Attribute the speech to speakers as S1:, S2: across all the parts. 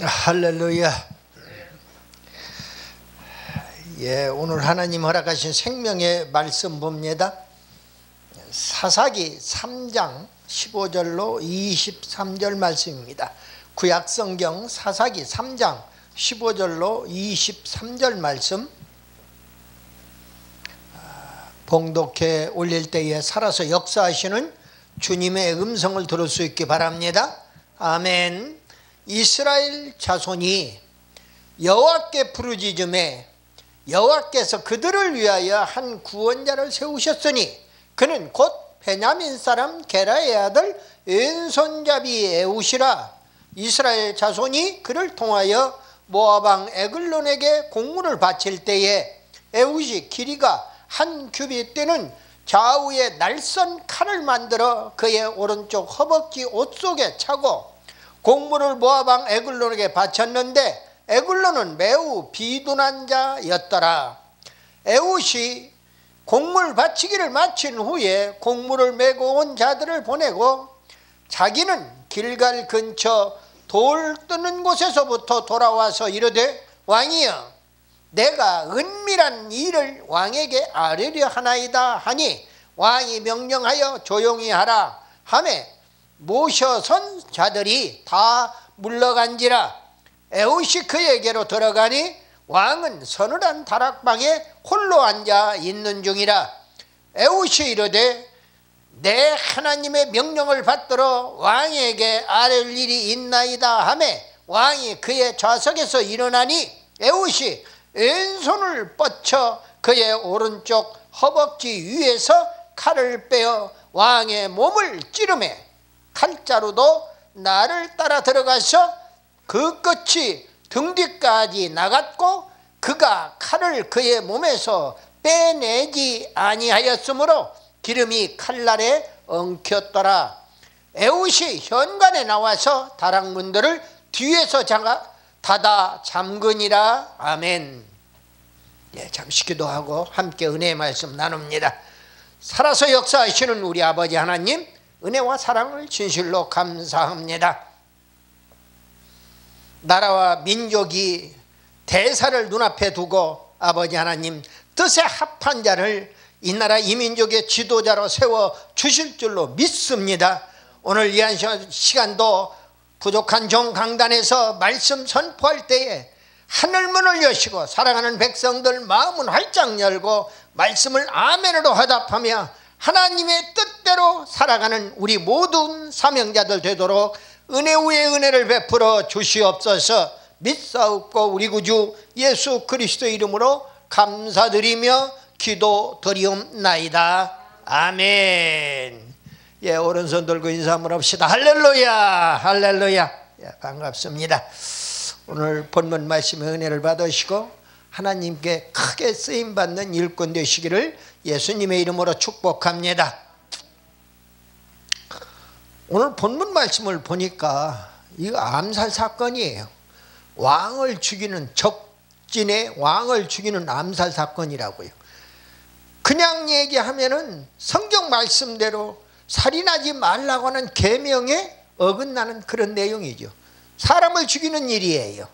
S1: 할렐루야. 오늘 하나님 허락하신 생명의 말씀 봅니다. 사사기 3장 15절로 23절 말씀입니다. 구약성경 사사기 3장 15절로 23절 말씀 봉독해 올릴 때에 살아서 역사하시는 주님의 음성을 들을 수 있기 바랍니다. 아멘. 이스라엘 자손이 여호와께 부르짖음에 여호와께서 그들을 위하여 한 구원자를 세우셨으니 그는 곧 베냐민 사람 게라의 아들 왼손잡이 에웃이라. 이스라엘 자손이 그를 통하여 모압 왕 에글론에게 공물을 바칠 때에 에웃이 길이가 한 규빗 되는 좌우에 날선 칼을 만들어 그의 오른쪽 허벅지 옷 속에 차고 공물을 모압 왕 에글론에게 바쳤는데 에글론은 매우 비둔한 자였더라. 에웃이 공물 바치기를 마친 후에 공물을 메고 온 자들을 보내고 자기는 길갈 근처 돌 뜨는 곳에서부터 돌아와서 이르되 왕이여, 내가 은밀한 일을 왕에게 아뢰려 하나이다 하니 왕이 명령하여 조용히 하라 하매 모셔선 자들이 다 물러간지라. 에웃이 그에게로 들어가니 왕은 서늘한 다락방에 홀로 앉아 있는 중이라. 에웃이 이르되 내 하나님의 명령을 받들어 왕에게 아뢰 일이 있나이다 하매 왕이 그의 좌석에서 일어나니 에웃이 왼손을 뻗쳐 그의 오른쪽 허벅지 위에서 칼을 빼어 왕의 몸을 찌르매 칼자루도 나를 따라 들어가서 그 끝이 등 뒤까지 나갔고 그가 칼을 그의 몸에서 빼내지 아니하였으므로 기름이 칼날에 엉켰더라. 에웃이 현관에 나와서 다락문들을 뒤에서 닫아 잠그니라. 아멘. 잠시 기도하고 함께 은혜의 말씀 나눕니다. 살아서 역사하시는 우리 아버지 하나님, 은혜와 사랑을 진실로 감사합니다. 나라와 민족이 대사를 눈앞에 두고 아버지 하나님 뜻에 합한 자를 이 나라 이 민족의 지도자로 세워 주실 줄로 믿습니다. 오늘 이 시간도 부족한 종 강단에서 말씀 선포할 때에 하늘문을 여시고 사랑하는 백성들 마음은 활짝 열고 말씀을 아멘으로 화답하며 하나님의 뜻대로 살아가는 우리 모든 사명자들 되도록 은혜 위에 은혜를 베풀어 주시옵소서. 믿사옵고 우리 구주 예수 그리스도의 이름으로 감사드리며 기도드리옵나이다. 아멘. 오른손 들고 인사 한번 합시다. 할렐루야, 할렐루야. 반갑습니다. 오늘 본문 말씀의 은혜를 받으시고 하나님께 크게 쓰임받는 일꾼 되시기를 예수님의 이름으로 축복합니다. 오늘 본문 말씀을 보니까 이거 암살 사건이에요. 왕을 죽이는, 적진의 왕을 죽이는 암살 사건이라고요. 그냥 얘기하면은 성경 말씀대로 살인하지 말라고 하는 계명에 어긋나는 그런 내용이죠. 사람을 죽이는 일이에요.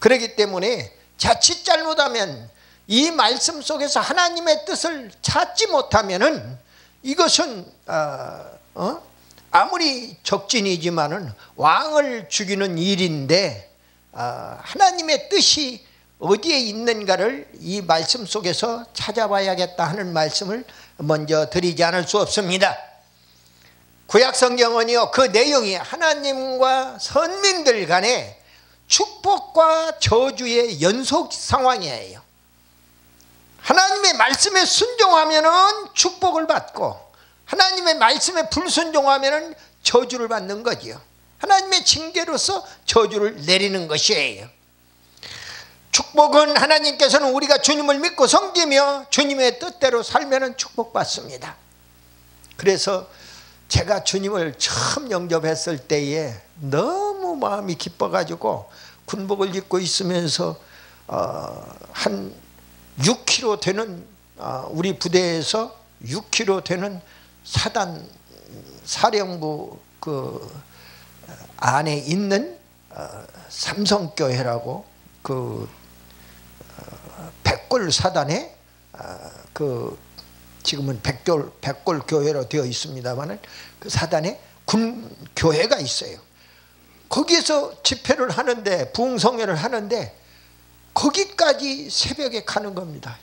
S1: 그렇기 때문에 자칫 잘못하면 이 말씀 속에서 하나님의 뜻을 찾지 못하면은 이것은 아무리 적진이지만은 왕을 죽이는 일인데 하나님의 뜻이 어디에 있는가를 이 말씀 속에서 찾아봐야겠다 하는 말씀을 먼저 드리지 않을 수 없습니다. 구약성경은요, 그 내용이 하나님과 선민들 간에 축복과 저주의 연속 상황이에요. 하나님의 말씀에 순종하면은 축복을 받고 하나님의 말씀에 불순종하면은 저주를 받는 거지요. 하나님의 징계로서 저주를 내리는 것이에요. 축복은 하나님께서는 우리가 주님을 믿고 섬기며 주님의 뜻대로 살면은 축복받습니다. 그래서 제가 주님을 처음 영접했을 때에 너무 마음이 기뻐가지고 군복을 입고 있으면서 한 6kg 되는 우리 부대에서 6kg 되는 사단 사령부 그 안에 있는 삼성교회라고 그 백골사단에 그 지금은 백골교회로 되어 있습니다만 그 사단에 군교회가 있어요. 거기에서 집회를 하는데, 부흥성회를 하는데 거기까지 새벽에 가는 겁니다.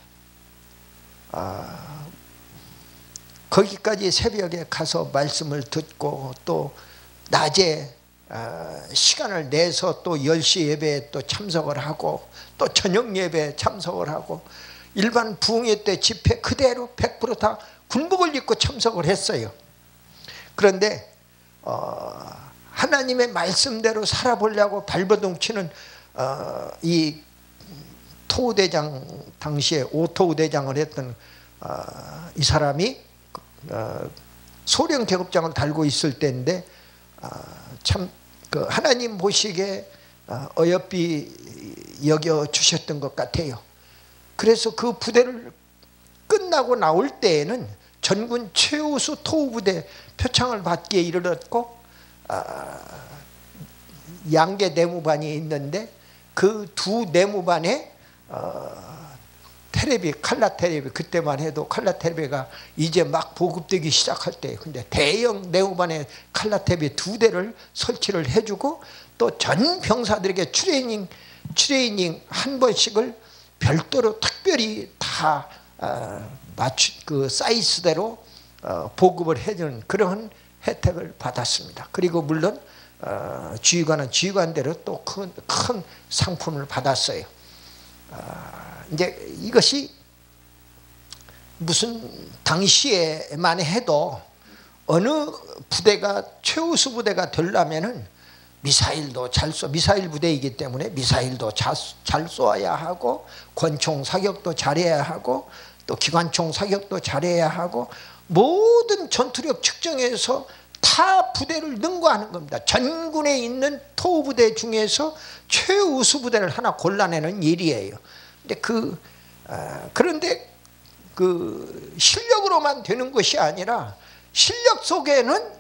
S1: 거기까지 새벽에 가서 말씀을 듣고 또 낮에 시간을 내서 또 10시 예배에 또 참석을 하고 또 저녁 예배에 참석을 하고 일반 부흥회 때 집회 그대로 100% 다 군복을 입고 참석을 했어요. 그런데 하나님의 말씀대로 살아보려고 발버둥 치는 이 토우대장, 당시에 오토우대장을 했던 이 사람이 소련 계급장을 달고 있을 때인데 참 그 하나님 보시기에 어여삐 여겨주셨던 것 같아요. 그래서 그 부대를 끝나고 나올 때에는 전군 최우수 토우부대 표창을 받기에 이르렀고, 양계 내무반이 있는데 그 두 내무반에 테레비, 칼라 테레비, 그때만 해도 칼라 테레비가 이제 막 보급되기 시작할 때, 근데 대형 내무반에 칼라 테레비 2대를 설치를 해주고 또 전 병사들에게 트레이닝 한 번씩을 별도로 특별히 다 그 사이즈대로 보급을 해주는 그런 혜택을 받았습니다. 그리고 물론 지휘관은 지휘관대로 또 큰 상품을 받았어요. 이제 이것이 무슨 당시에만 해도 어느 부대가 최우수 부대가 되려면은 미사일도 잘 미사일 부대이기 때문에 미사일도 잘 쏘아야 하고 권총 사격도 잘해야 하고 또 기관총 사격도 잘해야 하고 모든 전투력 측정에서 타 부대를 능가하는 겁니다. 전군에 있는 토우 부대 중에서 최우수 부대를 하나 골라내는 일이에요. 그런데 그 실력으로만 되는 것이 아니라 실력 속에는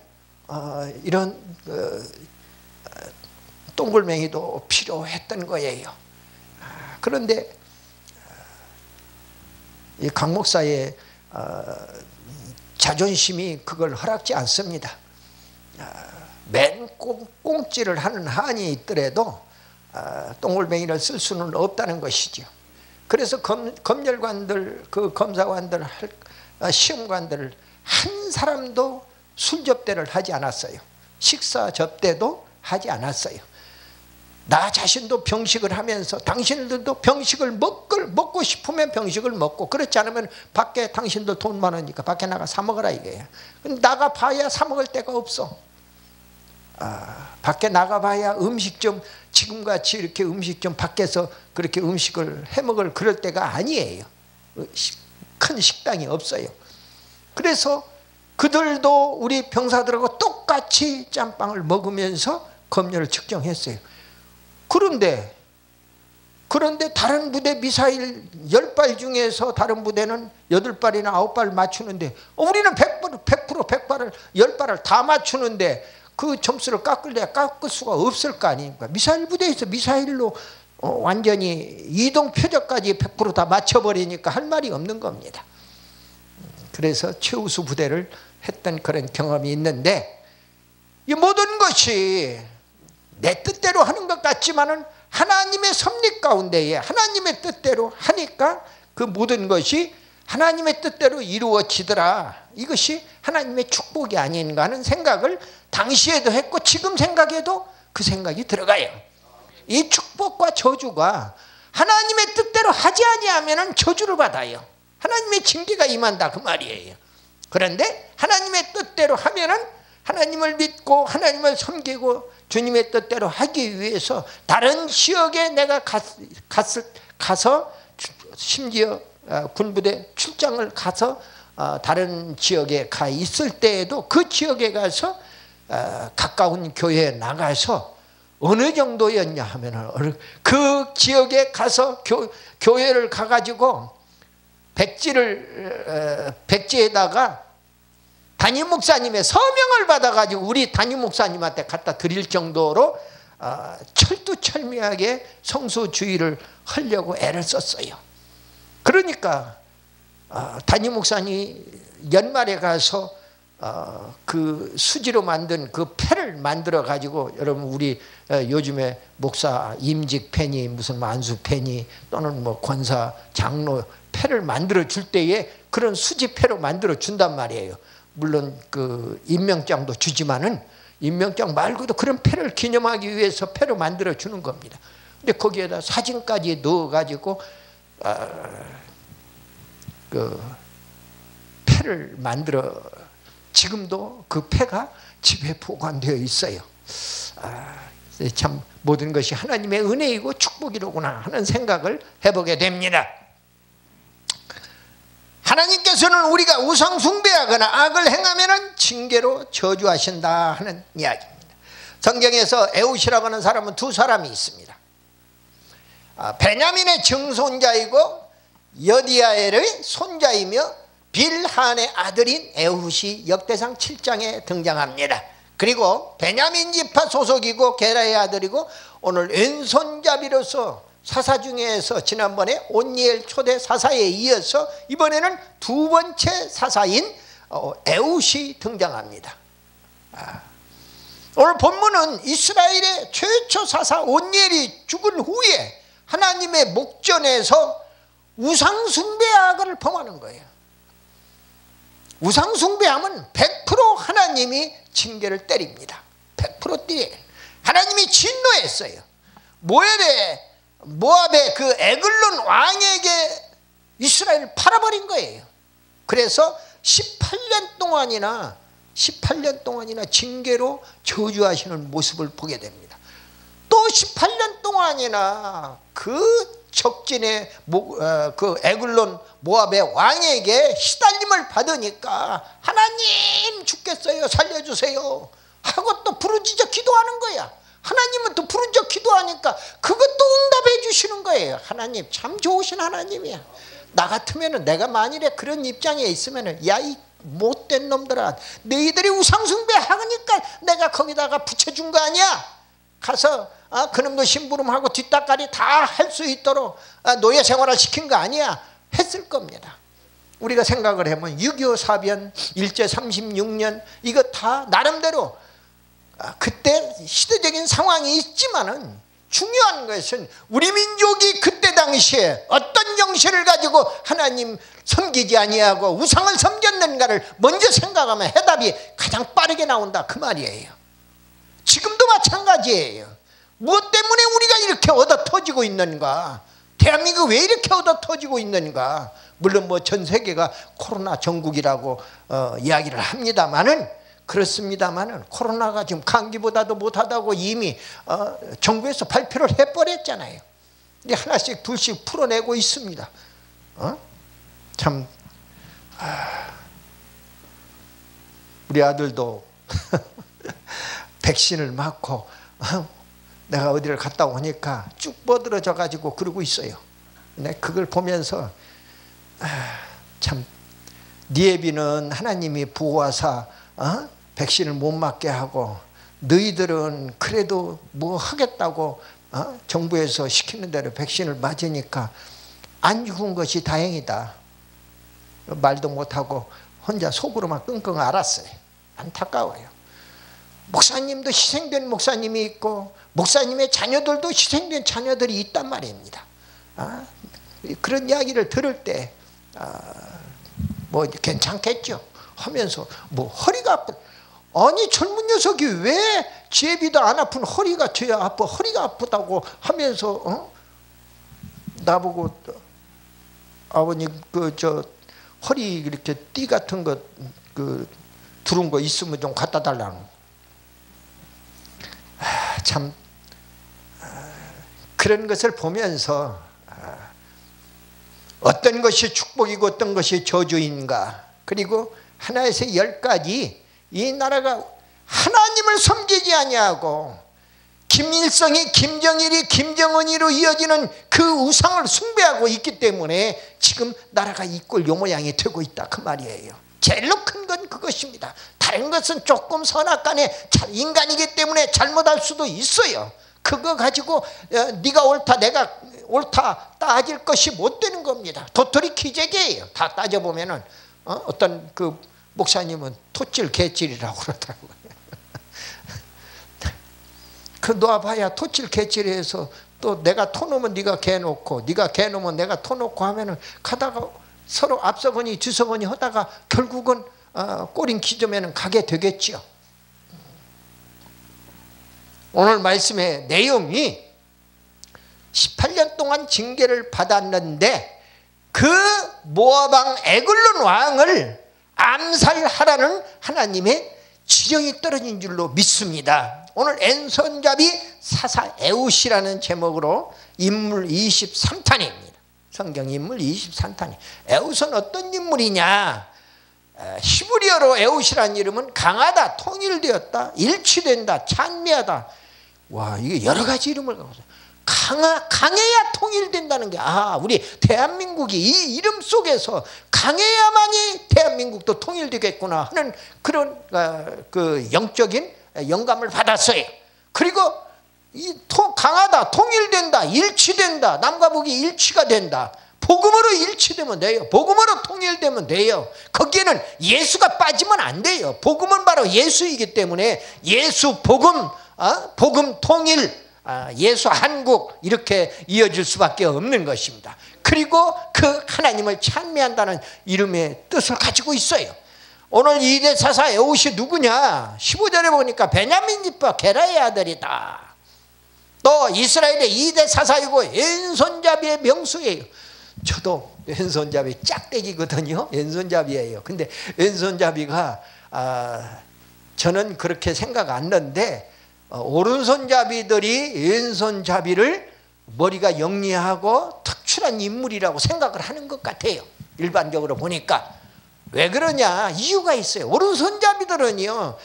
S1: 이런 똥골맹이도 필요했던 거예요. 그런데 이 강 목사의 자존심이 그걸 허락지 않습니다. 맨 꽁찌를 하는 한이 있더라도 똥골맹이를 쓸 수는 없다는 것이죠. 그래서 검열관들, 그 검사관들, 시험관들 한 사람도 술 접대를 하지 않았어요. 식사 접대도 하지 않았어요. 나 자신도 병식을 하면서 당신들도 병식을 먹고 싶으면 병식을 먹고, 그렇지 않으면 밖에 당신들 돈 많으니까 밖에 나가 사 먹어라 이거야. 나가 봐야 사 먹을 데가 없어. 밖에 나가봐야 음식점, 지금같이 이렇게 음식점 밖에서 그렇게 음식을 해먹을 그럴 때가 아니에요. 큰 식당이 없어요. 그래서 그들도 우리 병사들하고 똑같이 짬빵을 먹으면서 검열을 측정했어요. 그런데 다른 부대 미사일 10발 중에서 다른 부대는 8발이나 9발 맞추는데 우리는 100발을 10발을 다 맞추는데 그 점수를 깎을 수가 없을 거 아닙니까? 미사일 부대에서 미사일로 완전히 이동 표적까지 100% 다 맞춰버리니까 할 말이 없는 겁니다. 그래서 최우수 부대를 했던 그런 경험이 있는데, 이 모든 것이 내 뜻대로 하는 것 같지만은 하나님의 섭리 가운데에 하나님의 뜻대로 하니까 그 모든 것이 하나님의 뜻대로 이루어지더라. 이것이 하나님의 축복이 아닌가 하는 생각을 당시에도 했고 지금 생각해도 그 생각이 들어가요. 이 축복과 저주가 하나님의 뜻대로 하지 아니하면 저주를 받아요. 하나님의 징계가 임한다 그 말이에요. 그런데 하나님의 뜻대로 하면은 하나님을 믿고 하나님을 섬기고 주님의 뜻대로 하기 위해서 다른 지역에 내가 가서 심지어 군부대 출장을 가서 다른 지역에 가 있을 때에도 그 지역에 가서 가까운 교회에 나가서 어느 정도였냐 하면 그 지역에 가서 교회를 가가지고 백지에다가 담임 목사님의 서명을 받아가지고 우리 담임 목사님한테 갖다 드릴 정도로 철두철미하게 성수주의를 하려고 애를 썼어요. 그러니까 담임 목사님 연말에 가서 그 수지로 만든 그 패를 만들어 가지고, 여러분 우리 요즘에 목사 임직 패니 무슨 만수 패니 또는 뭐 권사 장로 패를 만들어 줄 때에 그런 수지 패로 만들어 준단 말이에요. 물론 그 임명장도 주지만은 임명장 말고도 그런 패를 기념하기 위해서 패로 만들어 주는 겁니다. 근데 거기에다 사진까지 넣어 가지고 그 패를 만들어, 지금도 그 패가 집에 보관되어 있어요. 참 모든 것이 하나님의 은혜이고 축복이로구나 하는 생각을 해보게 됩니다. 하나님께서는 우리가 우상 숭배하거나 악을 행하면 징계로 저주하신다 하는 이야기입니다. 성경에서 에웃이라고 하는 사람은 두 사람이 있습니다. 베냐민의 증손자이고 여디아엘의 손자이며 빌한의 아들인 에훗이 역대상 7장에 등장합니다. 그리고 베냐민 지파 소속이고 게라의 아들이고 오늘 왼손잡이로서 사사 중에서 지난번에 온니엘 초대 사사에 이어서 이번에는 두 번째 사사인 에훗이 등장합니다. 오늘 본문은 이스라엘의 최초 사사 온니엘이 죽은 후에 하나님의 목전에서 우상숭배 악을 범하는 거예요. 우상숭배하면 100% 하나님이 징계를 때립니다. 100% 때려요. 하나님이 진노했어요. 모압의 그 에글론 왕에게 이스라엘을 팔아버린 거예요. 그래서 18년 동안이나 징계로 저주하시는 모습을 보게 됩니다. 또 18년 동안이나 그 적진의 그 에글론 모압의 왕에게 시달림을 받으니까 하나님 죽겠어요 살려주세요 하고 또 부르짖어 기도하는 거야. 하나님은 또 부르짖어 기도하니까 그것도 응답해 주시는 거예요. 하나님 참 좋으신 하나님이야. 나 같으면, 내가 만일에 그런 입장에 있으면, 야 이 못된 놈들아, 너희들이 우상숭배 하니까 내가 거기다가 붙여준 거 아니야. 가서 그놈도 심부름하고 뒷닦아리 다 할 수 있도록 노예 생활을 시킨 거 아니야 했을 겁니다. 우리가 생각을 해보면 6.25 사변, 일제 36년 이거 다 나름대로 그때 시대적인 상황이 있지만은 중요한 것은 우리 민족이 그때 당시에 어떤 정신을 가지고 하나님 섬기지 아니하고 우상을 섬겼는가를 먼저 생각하면 해답이 가장 빠르게 나온다 그 말이에요. 지금도 마찬가지예요. 무엇 때문에 우리가 이렇게 얻어 터지고 있는가? 대한민국 왜 이렇게 얻어 터지고 있는가? 물론 뭐 전 세계가 코로나 전국이라고 이야기를 합니다만은, 그렇습니다만은 코로나가 지금 감기보다도 못하다고 이미 정부에서 발표를 해버렸잖아요. 이제 하나씩 둘씩 풀어내고 있습니다. 참 우리 아들도 백신을 맞고 내가 어디를 갔다 오니까 쭉 뻗어져 가지고 그러고 있어요. 근데 그걸 보면서 참 니에비는 하나님이 보호하사 백신을 못 맞게 하고, 너희들은 그래도 뭐 하겠다고 정부에서 시키는 대로 백신을 맞으니까 안 죽은 것이 다행이다. 말도 못하고 혼자 속으로만 끙끙 앓았어요. 안타까워요. 목사님도 희생된 목사님이 있고 목사님의 자녀들도 희생된 자녀들이 있단 말입니다. 그런 이야기를 들을 때 뭐 괜찮겠죠 하면서 뭐 허리가 아픈, 아니 젊은 녀석이 왜 제비도 안 아픈 허리가 져야 아파, 허리가 아프다고 하면서 나보고 아버님 허리 이렇게 띠 같은 거 두른 거 있으면 좀 갖다 달라는. 참 그런 것을 보면서 어떤 것이 축복이고 어떤 것이 저주인가, 그리고 하나에서 10가지 이 나라가 하나님을 섬기지 아니하고 김일성이 김정일이 김정은이로 이어지는 그 우상을 숭배하고 있기 때문에 지금 나라가 이 꼴 요 모양이 되고 있다 그 말이에요. 제일로 큰 건 그것입니다. 다른 것은 조금 선악간에 인간이기 때문에 잘못할 수도 있어요. 그거 가지고 네가 옳다 내가 옳다 따질 것이 못 되는 겁니다. 도토리 키재기예요. 다 따져보면은 어떤 그 목사님은 토질 개질이라고 그러더라고요. 그 놓아봐야 토질 개질해서 또 내가 토 놓으면 네가 개 놓고 네가 개 놓으면 내가 토 놓고 하면은 가다가 서로 앞서거니 뒤서거니 하다가 결국은 꼬린 기점에는 가게 되겠지요. 오늘 말씀의 내용이 18년 동안 징계를 받았는데 그 모압 왕 에글론 왕을 암살하라는 하나님의 지령이 떨어진 줄로 믿습니다. 오늘 엔손잡이 사사 에웃이라는 제목으로 인물 23탄입니다. 성경 인물 23탄이. 에웃은 어떤 인물이냐? 히브리어로 에웃이라는 이름은 강하다, 통일되었다, 일치된다, 찬미하다. 와, 이게 여러 가지 이름을 갖고 있어요. 강해야 통일된다는 게, 우리 대한민국이 이 이름 속에서 강해야만이 대한민국도 통일되겠구나 하는 그런 그 영적인 영감을 받았어요. 그리고 강하다, 통일된다, 일치된다, 남과 북이 일치가 된다. 복음으로 일치되면 돼요. 복음으로 통일되면 돼요. 거기에는 예수가 빠지면 안 돼요. 복음은 바로 예수이기 때문에 예수 복음, 복음 통일, 예수 한국 이렇게 이어질 수밖에 없는 것입니다. 그리고 그 하나님을 찬미한다는 이름의 뜻을 가지고 있어요. 오늘 2대 사사 에웃이 누구냐? 15절에 보니까 베냐민 지파 게라의 아들이다. 또 이스라엘의 2대 사사이고 왼손잡이의 명수예요. 저도 왼손잡이 짝대기거든요. 왼손잡이예요. 근데 왼손잡이가 저는 그렇게 생각 안 하는데 오른손잡이들이 왼손잡이를 머리가 영리하고 특출한 인물이라고 생각을 하는 것 같아요. 일반적으로 보니까. 왜 그러냐? 이유가 있어요. 오른손잡이들은요,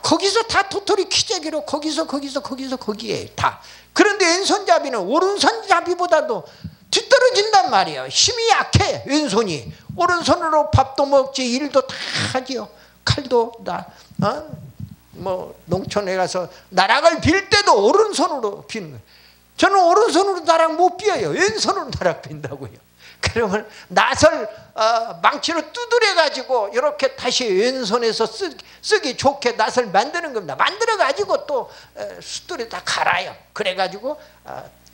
S1: 거기서 다 도토리 키재기로 거기서 거기에 다. 그런데 왼손잡이는 오른손잡이보다도 뒤떨어진단 말이에요. 힘이 약해. 왼손이. 오른손으로 밥도 먹지 일도 다 하지요. 칼도 다 농촌에 가서 나락을 빌 때도 오른손으로 비는 거예요. 저는 오른손으로 나락 못 비어요. 왼손으로 나락 빈다고요. 그러면 낫을 망치로 두드려 가지고 이렇게 다시 왼손에서 쓰기 좋게 낫을 만드는 겁니다. 만들어 가지고 또 숫돌에 다 갈아요. 그래 가지고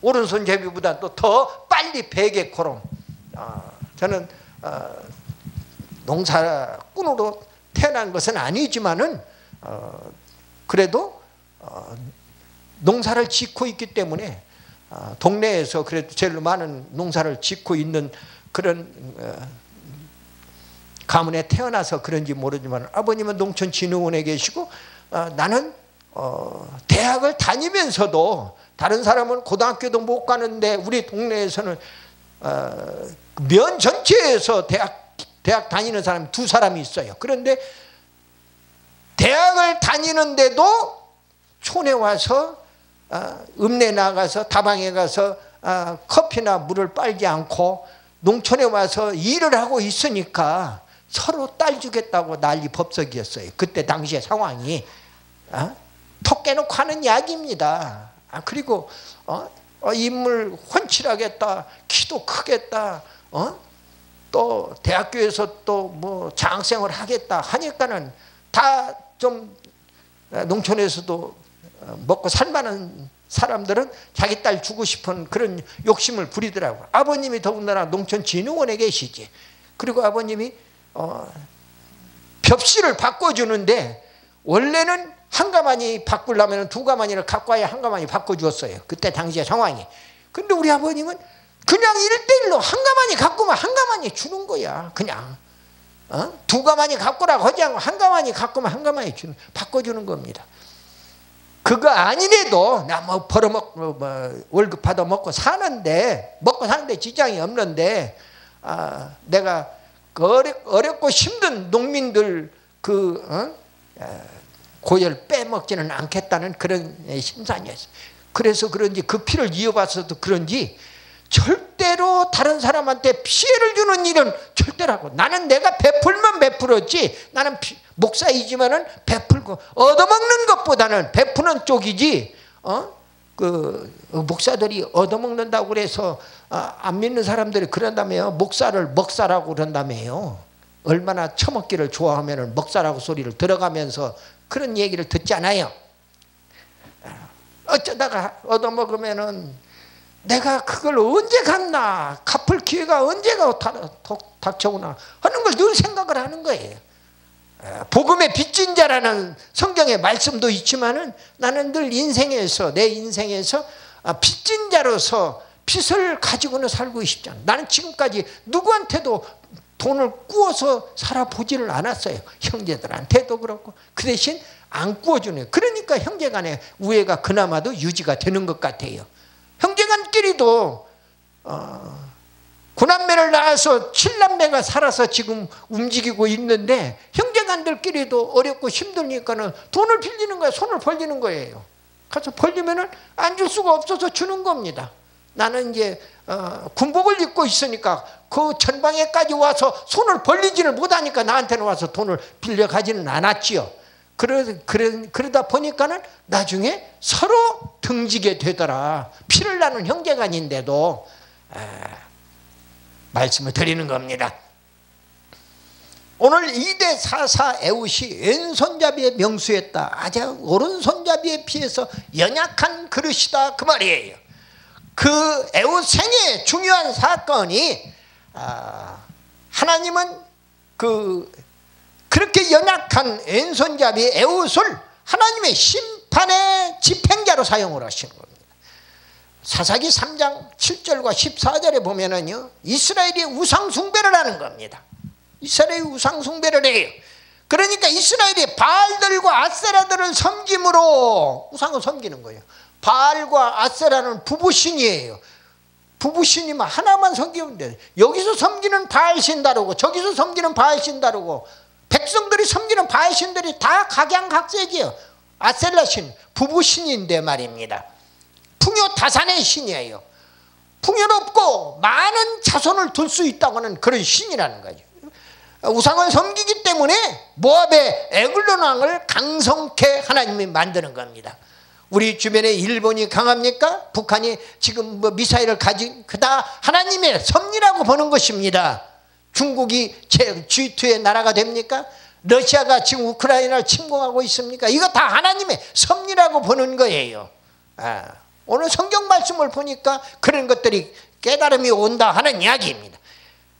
S1: 오른손 제비보다 또 더 빨리 베개코로. 저는 농사꾼으로 태어난 것은 아니지만은 그래도 농사를 짓고 있기 때문에 동네에서 그래도 제일 많은 농사를 짓고 있는 그런 가문에 태어나서 그런지 모르지만 아버님은 농촌진흥원에 계시고 나는 대학을 다니면서도 다른 사람은 고등학교도 못 가는데 우리 동네에서는 면 전체에서 대학 다니는 사람이 2사람이 있어요. 그런데 대학을 다니는데도 촌에 와서 읍내 나가서 다방에 가서 커피나 물을 빨지 않고 농촌에 와서 일을 하고 있으니까 서로 딸 주겠다고 난리 법석이었어요. 그때 당시의 상황이. 턱 깨놓고 하는 이야기입니다. 그리고 인물 훤칠하겠다, 키도 크겠다, 또 대학교에서 또 뭐 장학생을 하겠다 하니까는 다 좀 농촌에서도 먹고 살만한 사람들은 자기 딸 주고 싶은 그런 욕심을 부리더라고요. 아버님이 더군다나 농촌진흥원에 계시지. 그리고 아버님이 벽시를 바꿔주는데 원래는 한 가마니 바꾸려면 2가마니를 갖고 와야 한 가마니 바꿔주었어요. 그때 당시의 상황이. 근데 우리 아버님은 그냥 1대1로 한 가마니 갖고만 한 가마니 주는 거야. 그냥 2가마니 갖고라고 하지 않고 한 가마니 갖고만 한 가마니 바꿔주는 겁니다. 그거 아니래도 나 뭐 벌어먹고 월급 받아 먹고 사는데 지장이 없는데 내가 어렵고 힘든 농민들 고열 빼먹지는 않겠다는 그런 심산이었어요. 그래서 그런지 그 피를 이어봐서도 그런지 절대 절대로 다른 사람한테 피해를 주는 일은 절대라고. 나는 내가 베풀면 베풀었지. 나는 목사이지만은 베풀고 얻어먹는 것보다는 베푸는 쪽이지. 목사들이 얻어먹는다고 그래서 안 믿는 사람들이 그런다며요. 목사를 먹사라고 그런다며요. 얼마나 처먹기를 좋아하면은 먹사라고 소리를 들어가면서 그런 얘기를 듣지 않아요. 어쩌다가 얻어먹으면은 내가 그걸 언제 갚나, 갚을 기회가 언제가 닥쳐오나 하는 걸 늘 생각을 하는 거예요. 복음의 빚진 자라는 성경의 말씀도 있지만은 나는 늘 인생에서, 내 인생에서 빚진 자로서 빚을 가지고는 살고 싶지 않아. 나는 지금까지 누구한테도 돈을 꾸어서 살아보지를 않았어요. 형제들한테도 그렇고. 그 대신 안 꾸어주네요. 그러니까 형제간의 우애가 그나마도 유지가 되는 것 같아요. 형제간끼리도 구남매를 낳아서 7남매가 살아서 지금 움직이고 있는데 형제간들끼리도 어렵고 힘드니까는 돈을 빌리는 거예요. 손을 벌리는 거예요. 가서 벌리면은 안 줄 수가 없어서 주는 겁니다. 나는 이제 군복을 입고 있으니까 그 전방에까지 와서 손을 벌리지를 못하니까 나한테는 와서 돈을 빌려 가지는 않았지요. 그러다 보니까는 나중에 서로 등지게 되더라. 피를 나눈 형제간인데도 말씀을 드리는 겁니다. 오늘 2대 4사 에웃이 왼손잡이에 명수했다. 아주 오른손잡이에 비해서 연약한 그릇이다. 그 말이에요. 그 에웃 생애의 중요한 사건이 하나님은 그렇게 연약한 왼손잡이 에웃을 하나님의 심판의 집행자로 사용을 하시는 겁니다. 사사기 3장 7절과 14절에 보면은요, 이스라엘이 우상숭배를 하는 겁니다. 이스라엘이 우상숭배를 해요. 그러니까 이스라엘이 바알들과 아세라들을 섬김으로 우상을 섬기는 거예요. 바알과 아세라는 부부신이에요. 부부신이면 하나만 섬기면 돼. 여기서 섬기는 바알신 다르고 저기서 섬기는 바알신 다르고 백성들이 섬기는 바알신들이 다 각양각색이에요. 아셀라신 부부신인데 말입니다. 풍요다산의 신이에요. 풍요롭고 많은 자손을 둘 수 있다고 하는 그런 신이라는 거죠. 우상을 섬기기 때문에 모압의 에글론 왕을 강성케 하나님이 만드는 겁니다. 우리 주변에 일본이 강합니까? 북한이 지금 미사일을 가진 그다 하나님의 섭리라고 보는 것입니다. 중국이 G2의 나라가 됩니까? 러시아가 지금 우크라이나를 침공하고 있습니까? 이거 다 하나님의 섭리라고 보는 거예요. 오늘 성경 말씀을 보니까 그런 것들이 깨달음이 온다 하는 이야기입니다.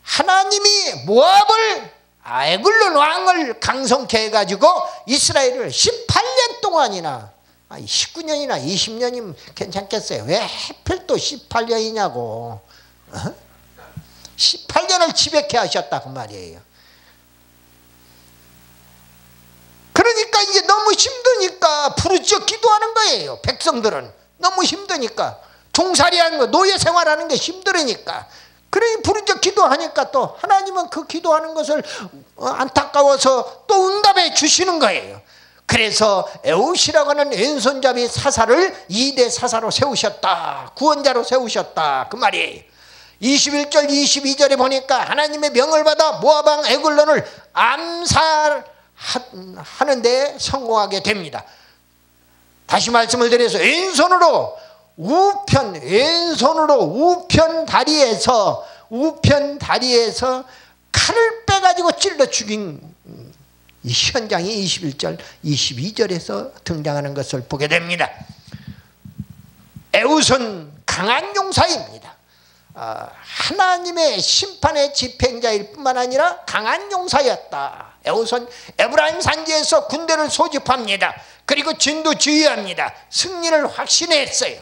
S1: 하나님이 모압을 에글론 왕을 강성케 해가지고 이스라엘을 18년 동안이나 19년이나 20년이면 괜찮겠어요. 왜 하필 또 18년이냐고. 18년을 지배케 하셨다 그 말이에요. 그러니까 이제 너무 힘드니까 부르짖어 기도하는 거예요. 백성들은 너무 힘드니까 종살이하는 거, 노예 생활하는 게 힘들으니까. 그러니 부르짖어 기도하니까 또 하나님은 그 기도하는 것을 안타까워서 또 응답해 주시는 거예요. 그래서 에웃이라고 하는 왼손잡이 사사를 2대 사사로 세우셨다. 구원자로 세우셨다 그 말이에요. 21절 22절에 보니까 하나님의 명을 받아 모압왕 에글론을 암살하는 데 성공하게 됩니다. 다시 말씀을 드려서 왼손으로 우편 다리에서 칼을 빼가지고 찔러 죽인 이 현장이 21절 22절에서 등장하는 것을 보게 됩니다. 에웃은 강한 용사입니다. 하나님의 심판의 집행자일 뿐만 아니라 강한 용사였다. 에웃은 에브라임 산지에서 군대를 소집합니다. 그리고 진두지휘합니다. 승리를 확신했어요.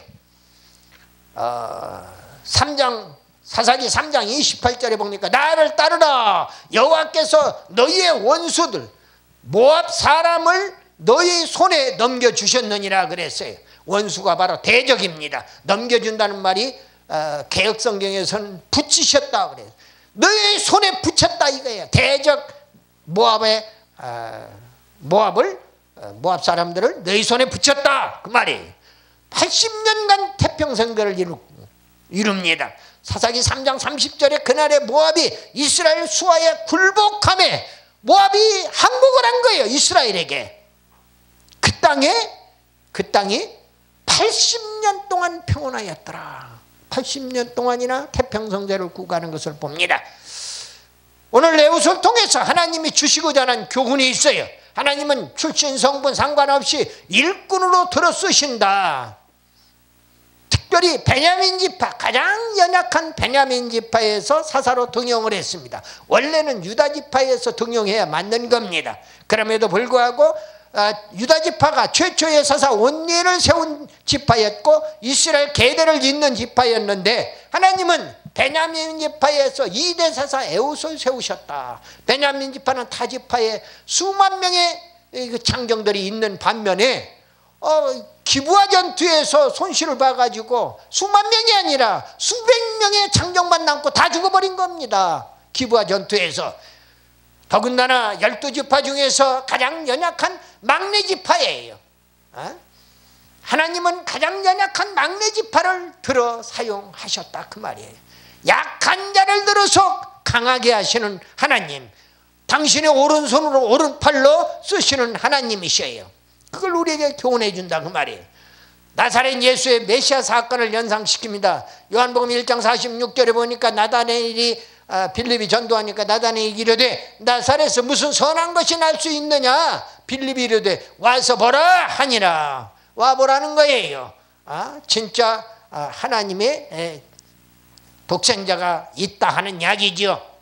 S1: 사사기 3장 28절에 보니까 나를 따르라. 여호와께서 너희의 원수들 모압 사람을 너희 손에 넘겨주셨느니라 그랬어요. 원수가 바로 대적입니다. 넘겨준다는 말이 개혁성경에서는 붙이셨다 그래요. 너희 손에 붙였다 이거예요. 대적 모압 사람들을 너희 손에 붙였다 그 말이에요. 80년간 태평성대를 이루고 이룹니다. 사사기 3장 30절에 그날에 모압이 이스라엘 수하에 굴복하며 모압이 항복을 한 거예요. 이스라엘에게. 그 땅이 80년 동안 평온하였더라. 80년 동안이나 태평성대를 구가는 것을 봅니다. 오늘 에웃을 통해서 하나님이 주시고자 하는 교훈이 있어요. 하나님은 출신 성분 상관없이 일꾼으로 들어 쓰신다. 특별히 베냐민 지파, 가장 연약한 베냐민 지파에서 사사로 등용을 했습니다. 원래는 유다 지파에서 등용해야 맞는 겁니다. 그럼에도 불구하고 유다 지파가 최초의 사사 온니엘을 세운 지파였고 이스라엘 계대를 잇는 지파였는데 하나님은 베냐민 지파에서 2대 사사 에웃을 세우셨다. 베냐민 지파는 타 지파에 수만 명의 장정들이 있는 반면에 기브아 전투에서 손실을 봐가지고 수만 명이 아니라 수백 명의 장정만 남고 다 죽어버린 겁니다. 기브아 전투에서. 더군다나 12지파 중에서 가장 연약한 막내 지파예요. 하나님은 가장 연약한 막내 지파를 들어 사용하셨다 그 말이에요. 약한 자를 들어서 강하게 하시는 하나님, 당신의 오른손으로 오른팔로 쓰시는 하나님이셔요. 그걸 우리에게 교훈해 준다 그 말이에요. 나사렛 예수의 메시아 사건을 연상시킵니다. 요한복음 1장 46절에 보니까 나다나엘이 빌립이 전도하니까 나다나엘이 이르되 나사렛에서 무슨 선한 것이 날 수 있느냐. 빌립이 이르되 와서 보라 하니라. 와보라는 거예요. 진짜 하나님의 독생자가 있다 하는 이야기죠.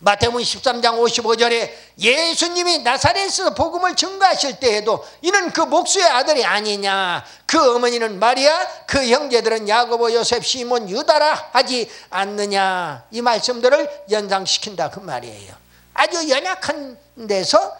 S1: 마태복음 13장 55절에 예수님이 나사렛에서 복음을 증거하실 때에도 이는 그 목수의 아들이 아니냐, 그 어머니는 마리아, 그 형제들은 야고보, 요셉, 시몬, 유다라 하지 않느냐, 이 말씀들을 연상시킨다 그 말이에요. 아주 연약한 데서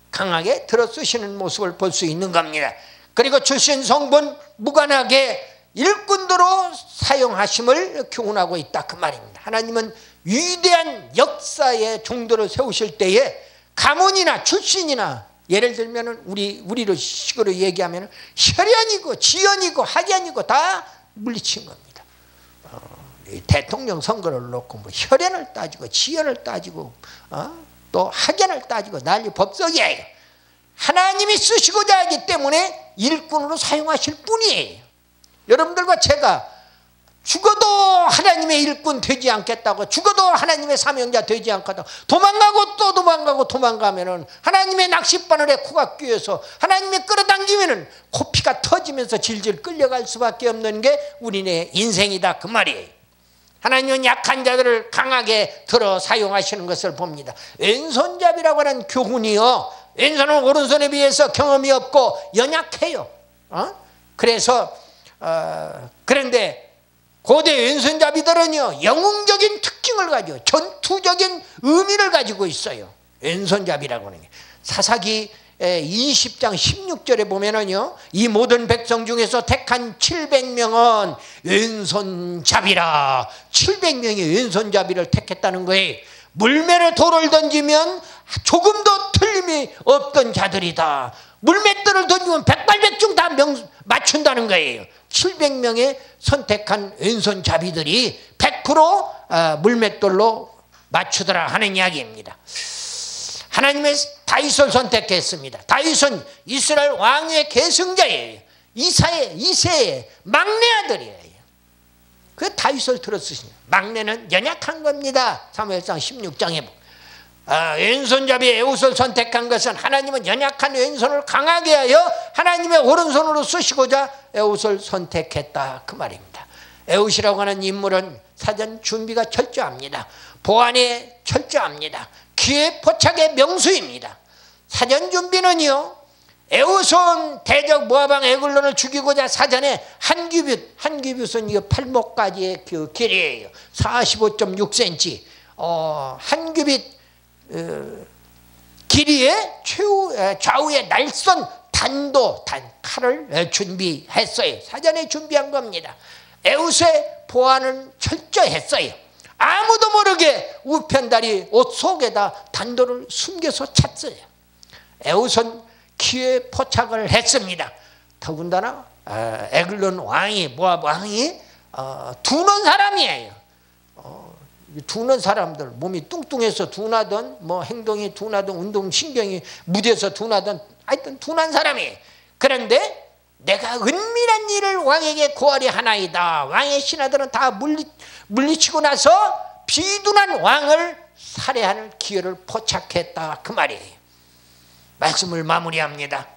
S1: 강하게 들어쓰시는 모습을 볼 수 있는 겁니다. 그리고 출신 성분 무관하게 일꾼도로 사용하심을 교훈하고 있다 그 말입니다. 하나님은 위대한 역사의 종들을 세우실 때에 가문이나 출신이나, 예를 들면 우리로 식으로 얘기하면 혈연이고 지연이고 학연이고 다 물리친 겁니다. 대통령 선거를 놓고 뭐 혈연을 따지고 지연을 따지고 또 학연을 따지고 난리 법석이에요. 하나님이 쓰시고자 하기 때문에 일꾼으로 사용하실 뿐이에요. 여러분들과 제가 죽어도 하나님의 일꾼 되지 않겠다고, 죽어도 하나님의 사명자 되지 않겠다고 도망가고 또 도망가면은 하나님의 낚싯바늘에 코가 끼어서 하나님의 끌어당기면은 코피가 터지면서 질질 끌려갈 수밖에 없는 게 우리네 인생이다 그 말이에요. 하나님은 약한 자들을 강하게 들어 사용하시는 것을 봅니다. 왼손잡이라고 하는 교훈이요, 왼손은 오른손에 비해서 경험이 없고 연약해요. 그래서 그런데 고대 왼손잡이들은요 영웅적인 특징을 가지고 전투적인 의미를 가지고 있어요. 왼손잡이라고 하는 게 사사기 20장 16절에 보면은요, 이 모든 백성 중에서 택한 700명은 왼손잡이라. 700명이 왼손잡이를 택했다는 거예요. 물매로 돌을 던지면 조금도 틀림이 없던 자들이다. 물맷돌을 던지면 백발백중 다 맞춘다는 거예요. 700명의 선택한 왼손잡이들이 100% 물맷돌로 맞추더라 하는 이야기입니다. 하나님의 다윗을 선택했습니다. 다윗은 이스라엘 왕의 계승자예요. 이세의 막내 아들이에요. 그 다윗을 들었으시냐. 막내는 연약한 겁니다. 사무엘상 16장에 왼손잡이 에웃을 선택한 것은 하나님은 연약한 왼손을 강하게 하여 하나님의 오른손으로 쓰시고자 에웃을 선택했다 그 말입니다. 에웃이라고 하는 인물은 사전 준비가 철저합니다. 보안에 철저합니다. 기회 포착의 명수입니다. 사전 준비는요, 에웃은 대적 모압왕 에글론을 죽이고자 사전에 한규빗은 이 팔목까지의 그 길이에요. 45.6cm. 한규빗 길이의 좌우의 날선 칼을 준비했어요. 사전에 준비한 겁니다. 에웃의 보안은 철저했어요. 아무도 모르게 우편다리 옷 속에다 단도를 숨겨서 찼어요. 에웃은 기회 포착을 했습니다. 더군다나 에글론 왕이, 모압 왕이 둔한 사람이에요. 둔한 사람들, 몸이 뚱뚱해서 둔하든 뭐 행동이 둔하든 운동신경이 무뎌서 둔하든 하여튼 둔한 사람이에요. 그런데 내가 은밀한 일을 왕에게 고하리 하나이다. 왕의 신하들은 다 물리치고 나서 비둔한 왕을 살해하는 기회를 포착했다, 그 말이에요. 말씀을 마무리합니다.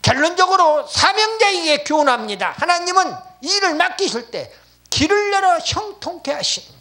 S1: 결론적으로 사명자에게 교훈합니다. 하나님은 일을 맡기실 때 길을 열어 형통케 하십니다.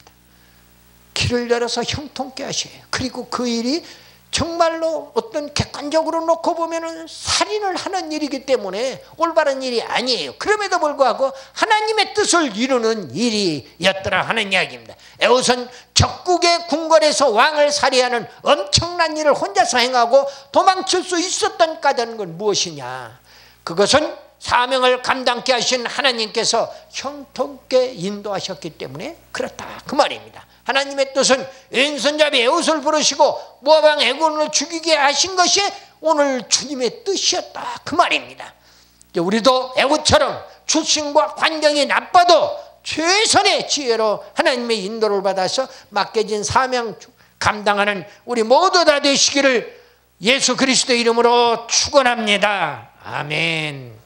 S1: 길을 열어서 형통케 하셔요. 그리고 그 일이 정말로 어떤 객관적으로 놓고 보면은 살인을 하는 일이기 때문에 올바른 일이 아니에요. 그럼에도 불구하고 하나님의 뜻을 이루는 일이었더라 하는 이야기입니다. 에봇은 적국의 궁궐에서 왕을 살해하는 엄청난 일을 혼자서 행하고 도망칠 수 있었던 까닭은 건 무엇이냐? 그것은 사명을 감당케 하신 하나님께서 형통케 인도하셨기 때문에 그렇다, 그 말입니다. 하나님의 뜻은 왼손잡이 에봇을 부르시고 모압 왕 에곤을 죽이게 하신 것이 오늘 주님의 뜻이었다, 그 말입니다. 우리도 에봇처럼 출신과 환경이 나빠도 최선의 지혜로 하나님의 인도를 받아서 맡겨진 사명 감당하는 우리 모두 다 되시기를 예수 그리스도의 이름으로 축원합니다. 아멘.